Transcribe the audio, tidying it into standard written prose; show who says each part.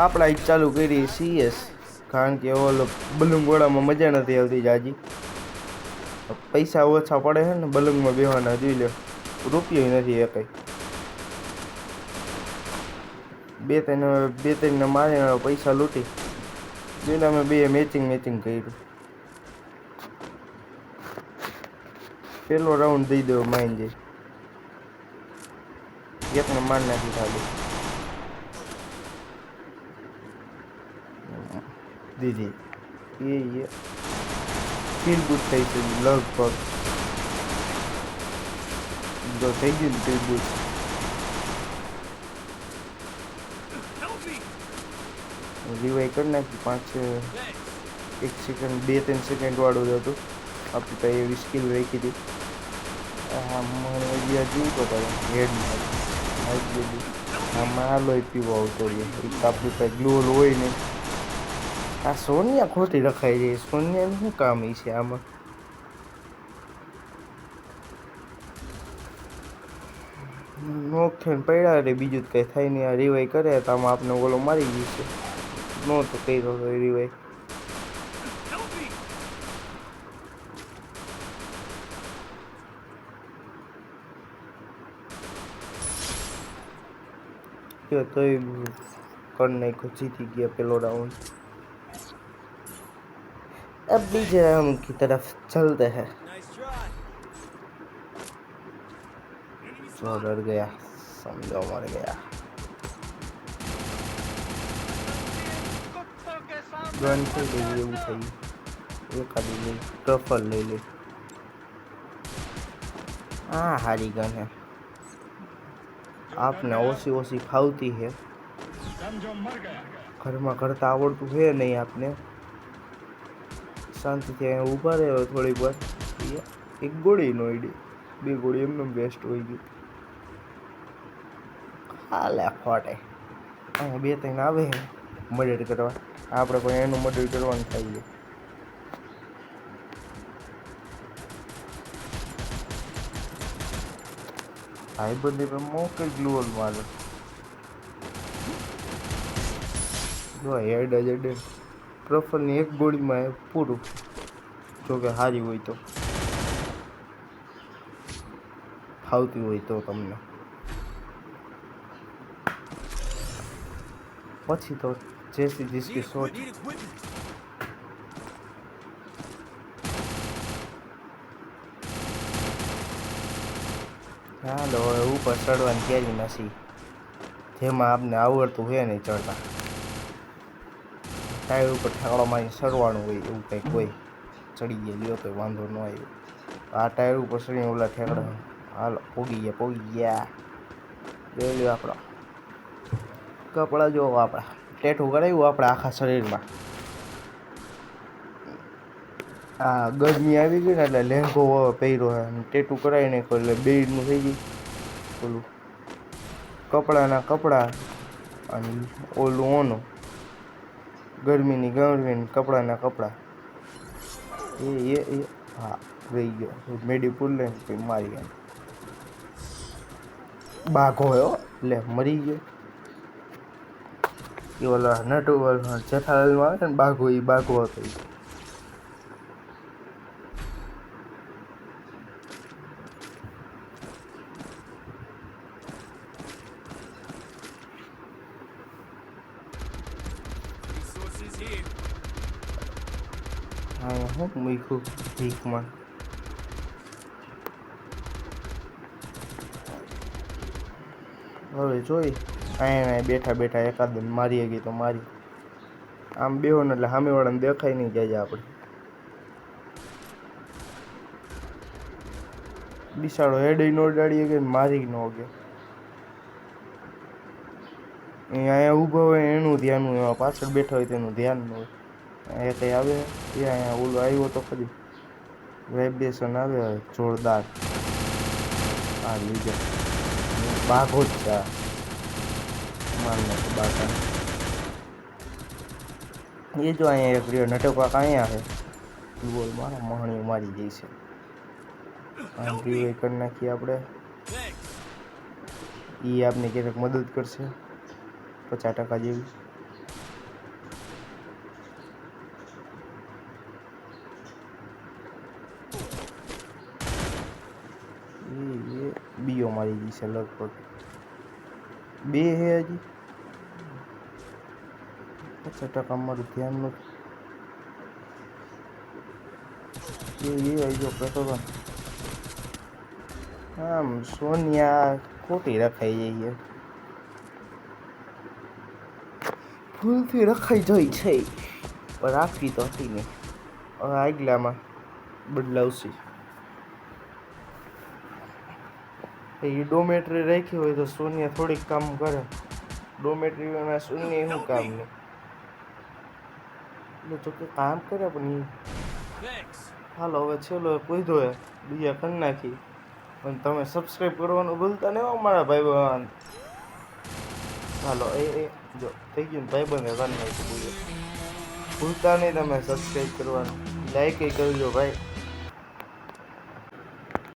Speaker 1: આપણે એક ચાલુ કરી CS, કારણ કે ઓલો બલૂંગવાળામાં મજા નથી આવતી જાજી. પૈસા ઓછા પડે છે ને બલૂંગમાં બેહવાના, જોઈ લો રૂપિયો નથી એ કંઈ. બે ત્રણ મારે પૈસા લૂંટી જોઈને અમે બે મેચિંગ કર્યું. પેલો રાઉન્ડ દઈ દેવો માઇન જઈ, એકને માર નાખી ખાલી દીધી. એ ફીલ ગુડ થઈ છે લગભગ, જો થઈ ગયું ને ફીલ ગુડ. રિવાઈ કરી નાખી 1 સેકન્ડ 2-3 સેકન્ડ વાળું જ હતું. આપણી પાસે એવી સ્કિલ રાખી હતી. હા મને જોયું તો હેડમાં આવી ગયું. આમાં આ લોહી પીવો આવતો રહ્યો. એક આપણી પાસે ગ્લોલ હોય નહીં. આ સોનિયા ખોટી રખાઈ છે. સોનિયાનું શું કામ છે આમાં? નોક થઈને પડ્યા રે, બીજું કંઈ થાય નહીં. આ રિવાઈ કરે તો આમાં આપણે ઓલો મારી જશે. નો તો કર્યો તો રિવાઈ. तो कर नाखो, जीती गया पेलो राउंड। अब बीजे राउंड की तरफ चलते हैं। जो डर गया समझो मर गया। गन से ले लिए उठाई, एक आदमी ले ट्रफल ले ले। हाँ हारी गन है, आपने ओसी फावती है, घर में करता आवड़तु है नहीं आपने। शांति से ऊपर है थोड़ी बार। एक गोड़ी नो आईडी, 2 गोड़ी एमने बेस्ट होगी। हाले खोटे अँ 2-3 आवे है मदद करवा, आपणे पण एनु मदद करवानुं थाय छे। भाई बंदी पे मोके ग्लूअल मारे जो हेड अजडे प्रोफल ની એક ગોળીમાં પૂરું, જો કે હારી હોય તો ફાવતી હોય તો તમને પછી તો जैसी जिसकी सोच। હાલો ઉપર ચડવાની તૈયારી નથી, જેમાં આપને આવડતું હોય નહીં ચડતા। ટાયર ઉપર ઠેકડો મારી ચડવાનું હોય એવું કંઈક હોય, ચડી ગયા લ્યો તો વાંધો ન આવ્યો। આ ટાયર ઉપર ચડીને ઓલા ઠેકડા હાલો પોગી ગયા જોઈ લ્યો। આપણો કપડા જોવો, આપણા ટેટુ કરાવ્યું આપણે આખા શરીરમાં। આ ગરમી આવી ગઈ ને એટલે લેંઘો પહેર્યો છે, ટેટુ કરાવી નાખ્યો એટલે બેડનું થઈ ગયું ઓલું કપડાના કપડા અને ઓલું ઓનું ગરમીની કપડાના કપડા એ હા રહી ગયો। મેડીપુર લે મારી ગયા બાઘો હો લે મરી ગયો। એ ઓલા નટુ જેઠાલાલમાં આવે ને બાઘો, એ બાઘો હતો। हाँ હું મૂક્યું ભીખમાં। હવે જોઈ અહીંયા બેઠા બેઠા એકાદ મારી ગઈ તો મારી, આમ બેહો ને એટલે સામેવાળાને દેખાય નહીં જાય આપણે। બિસાડો હેડે નો ડાળીએ કે મારી ન કે અહીંયા ઊભો હોય એનું ધ્યાન હોય, એમાં પાછળ બેઠા હોય તેનું ધ્યાન ન હોય। અહીંયા કંઈ આવે એ અહીંયા ઓલો આવ્યો તો ખરી વાઇબ્રેશન આવે જોરદાર। આ લીધે બાઘો જ છે માનને બાઘા એ જો અહીંયા એક રહ્યો નટોકાક અહીંયા છે, બોલ મારો મહણીઓ મારી જાય છે। આમ રિવાઈ કરી નાખીએ આપણે, એ આપને ક્યારેક મદદ કરશે 50% જેવી। થઈ ગઈ છે લગભગ 2 હે હજી 50% મારું ધ્યાન નથી એ જો કહેતો હતો આમ સોનિયા ખોટી રખાઈ જાય છે ભૂલથી રખાઈ જાય છે પણ રાખવી તો હતી નહીં હવે આગલામાં બદલાવશે એ ડોમેટ્રી રાખી હોય તો સોનિયા થોડીક કામ કરે ડોમેટ્રીમાં સોનિયા શું કામ નહીં એટલે જો કે કામ કરે પણ હાલો હવે છેલ્લો પૂછ્યો હે બીજા કરી નાખી પણ તમે સબસ્ક્રાઈબ કરવાનું ભૂલતા નહીં અમારા ભાઈ બહેન હાલો એ જો થઈ ગયું ભાઈ બંધ કરી નાખ્યું ભૂલતા નહીં તમે સબસ્ક્રાઈબ કરવાનું લાઈક કરજો ભાઈ